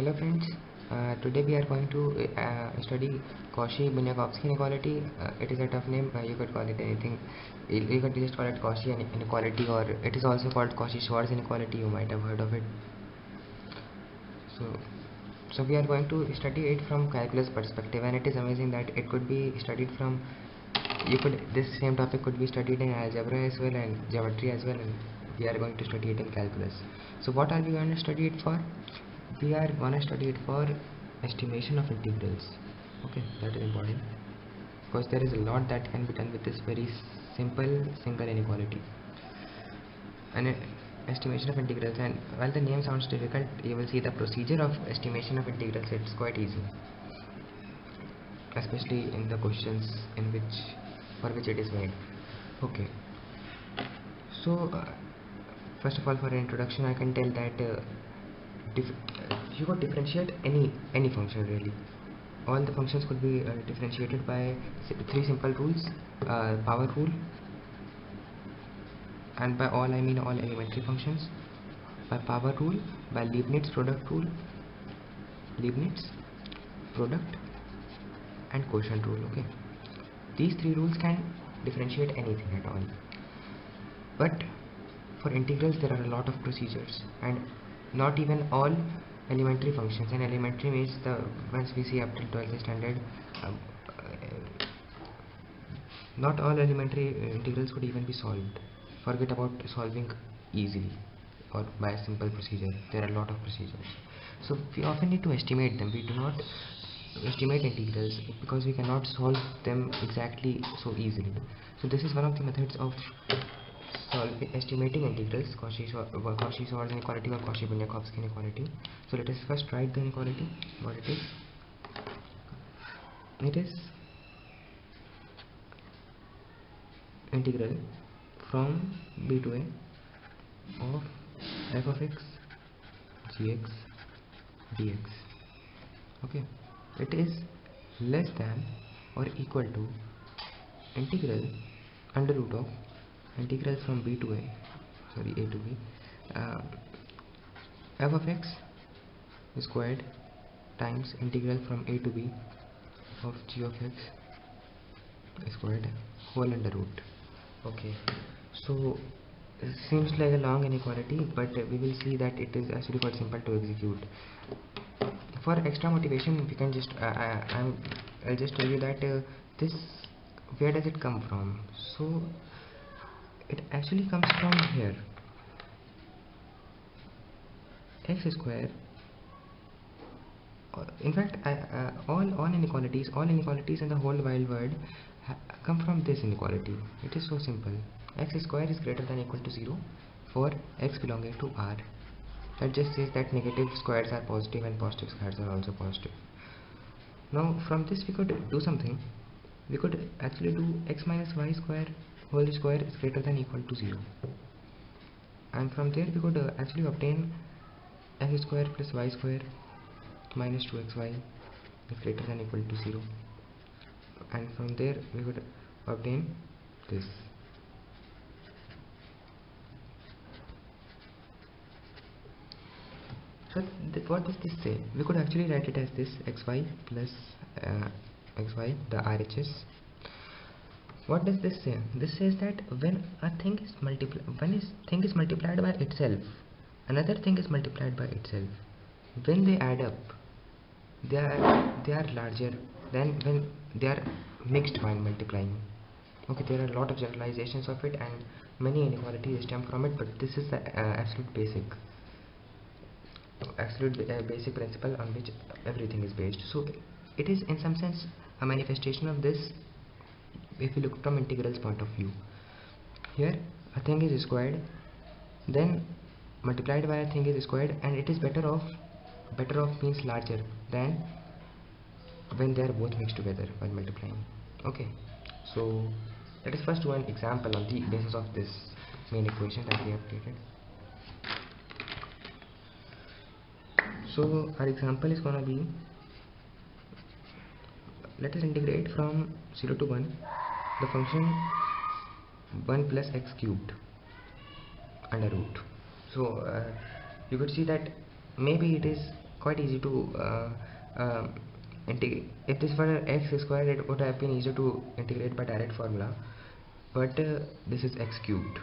Hello friends, today we are going to study Cauchy inequality. It is a tough name, you could call it anything. You could just call it Cauchy inequality, or it is also called Cauchy Schwarz inequality. You might have heard of it. So we are going to study it from calculus perspective, and it is amazing that it could be studied from, this same topic could be studied in algebra as well and geometry as well, and we are going to study it in calculus. So what are we going to study it for? We are going to study it for estimation of integrals. Okay, that is important because there is a lot that can be done with this very simple single inequality. And estimation of integrals, and while the name sounds difficult, you will see the procedure of estimation of integrals. It's quite easy, especially in the questions in which for which it is made. Okay, so first of all, for introduction, I can tell that you could differentiate any function really. All the functions could be differentiated by three simple rules: power rule, and by all I mean all elementary functions; by power rule, by Leibniz product rule, Leibniz product, and quotient rule. Okay, these three rules can differentiate anything at all. But for integrals there are a lot of procedures, and not even all elementary functions, and elementary means the ones we see up till 12th standard. um, Not all elementary integrals could even be solved. Forget about solving easily or by a simple procedure. There are a lot of procedures. So we often need to estimate them. We do not estimate integrals because we cannot solve them exactly so easily. So this is one of the methods of estimating integrals: Cauchy Schwarz inequality or Cauchy inequality. So let us first write the inequality. What it is? It is integral from b to a of f of x gx dx. Okay, it is less than or equal to integral under root of integral from b to a, sorry, a to b, uh, f of x squared times integral from a to b of g of x squared whole under root. Okay, so it seems like a long inequality, but we will see that it is actually quite simple to execute. For extra motivation, we can just I'll just tell you that this, where does it come from? So it actually comes from here: x square. In fact, all inequalities in the whole wide world come from this inequality. It is so simple. X square is greater than or equal to 0 for x belonging to R. That just says that negative squares are positive and positive squares are also positive. Now from this we could do something. We could actually do x minus y square whole square is greater than or equal to 0, and from there we could actually obtain x square plus y square minus 2xy is greater than or equal to 0, and from there we could obtain this. So what does this say? We could actually write it as this: xy plus xy, the RHS. What does this say? This says that when a thing is multiplied by itself, another thing is multiplied by itself. When they add up, they are larger than when they are mixed while multiplying. Okay, there are a lot of generalizations of it, and many inequalities stem from it, but this is the basic principle on which everything is based. So it is in some sense a manifestation of this if you look from integrals point of view. Here a thing is squared, then multiplied by a thing is squared, and it is better off means larger than when they are both mixed together while multiplying. Okay, so let us first do an example on the basis of this main equation that we have created. So our example is gonna be, let us integrate from 0 to 1 the function 1 plus x cubed under root. So you could see that maybe it is quite easy to integrate. If this were x squared, it would have been easier to integrate by direct formula, but this is x cubed.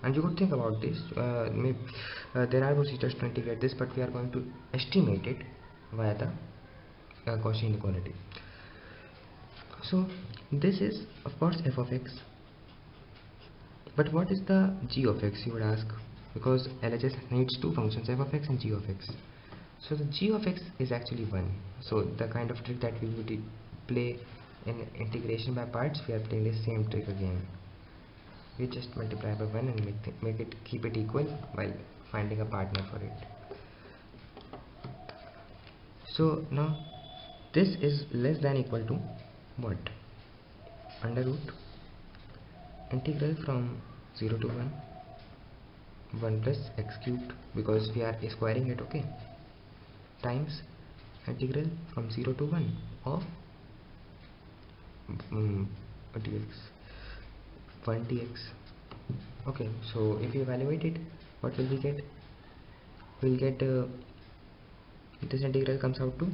And you could think about this, there are procedures to integrate this, but we are going to estimate it via the Cauchy inequality. So this is of course f of x, but what is the g of x, you would ask, because LHS needs two functions, f of x and g of x. So the g of x is actually 1. So the kind of trick that we would play in integration by parts, we are playing the same trick again. We just multiply by 1 and keep it equal while finding a partner for it. So now this is less than equal to what? Under root integral from 0 to 1 plus x cubed, because we are squaring it, okay, times integral from 0 to 1 of dx 1 dx. Okay, so if you evaluate it, what will we get? We'll get this integral comes out to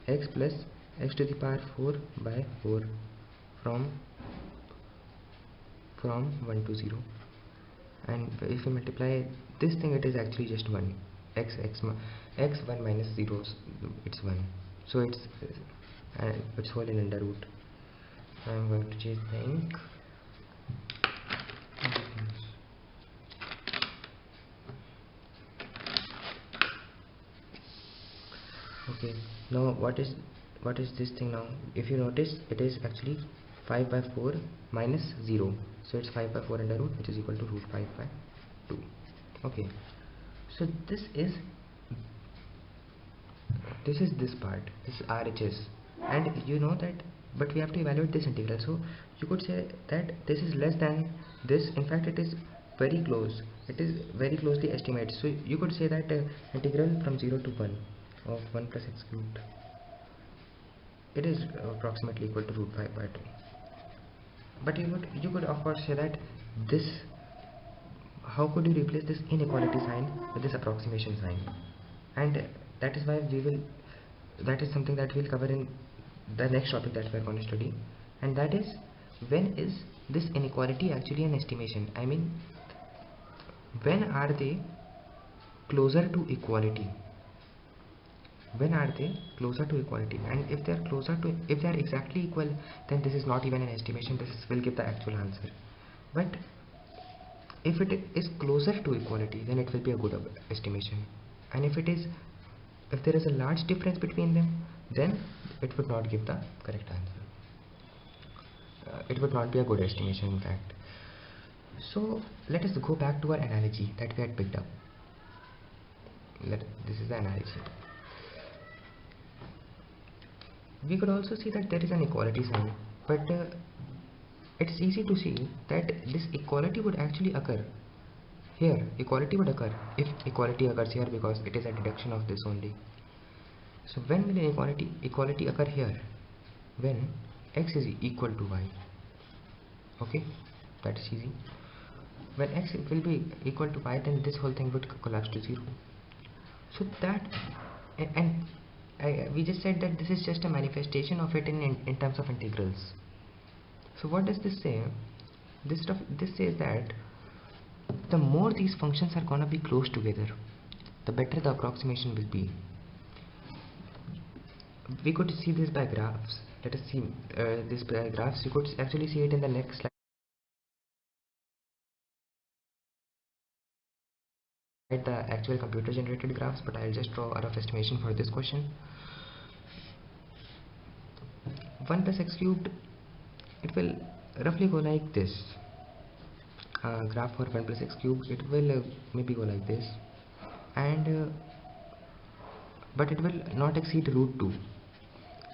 x plus x to the power 4 by 4 from 1 to 0. And if you multiply this thing, it is actually just 1. x 1 minus 0, it's 1. So it's whole in under root. I'm going to change the ink. Okay, now what is this thing now? If you notice, it is actually 5 by 4 minus 0, so it's 5 by 4 under root, which is equal to root 5 by 2. Okay, so this is this part, this is RHS, and you know that, but we have to evaluate this integral. So you could say that this is less than this. In fact, it is very close, it is very closely estimated. So you could say that integral from 0 to 1 of 1 plus x cubed, it is approximately equal to root 5 by 2. But you could of course say that this, how could you replace this inequality sign with this approximation sign? And that is why that is something that we'll cover in the next topic that we're going to study, and that is, when is this inequality actually an estimation? I mean, when are they closer to equality? When are they closer to equality? And if they are exactly equal, then this is not even an estimation, this will give the actual answer. But if it is closer to equality, then it will be a good estimation. And if there is a large difference between them, then it would not give the correct answer. It would not be a good estimation, in fact. So let us go back to our analogy that we had picked up. This is the analogy. We could also see that there is an equality sign, but it's easy to see that this equality would actually occur here. Equality would occur if equality occurs here, because it is a deduction of this only. So when will equality occur here? When x is equal to y. Okay, that is easy. When x will be equal to y, then this whole thing would collapse to 0. So that, and we just said that this is just a manifestation of it in terms of integrals. So what does this say? This says that the more these functions are gonna be close together, the better the approximation will be. We could see this by graphs. Let us see this by graphs. You could actually see it in the next slide. The actual computer generated graphs, but I'll just draw a rough estimation for this question. 1 plus x cubed, it will roughly go like this. Graph for 1 plus x cubed, it will maybe go like this, and but it will not exceed root 2,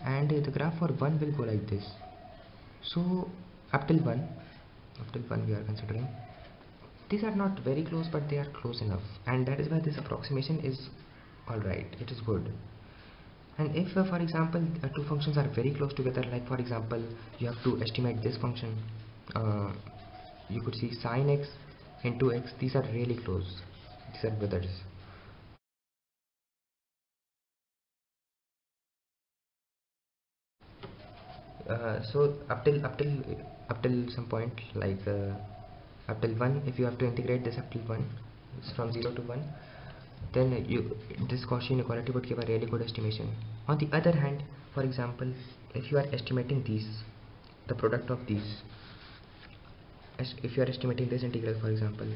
and the graph for 1 will go like this. So up till 1 we are considering, these are not very close, but they are close enough, and that is why this approximation is alright, it is good. And if for example two functions are very close together, like for example you have to estimate this function, you could see sine x into x, these are really close, these are brothers. So up till some point, like up till 1, if you have to integrate this up till 1, it's from 0 to 1, then this Cauchy inequality would give a really good estimation. On the other hand, for example, if you are estimating these, the product of these, if you are estimating this integral, for example,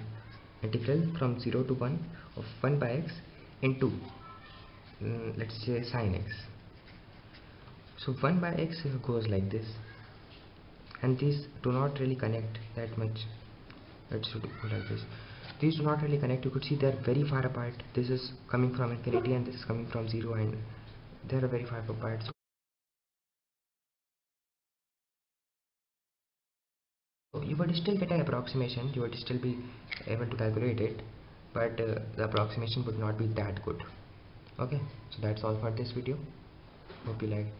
integral from 0 to 1 of 1 by x into let's say sine x. So 1 by x goes like this, and these do not really connect that much. It should go like this. These do not really connect. You could see they are very far apart. This is coming from infinity and this is coming from 0, and they are very far apart. So you would still get an approximation, you would still be able to calculate it, but the approximation would not be that good. Okay, so that's all for this video. Hope you liked.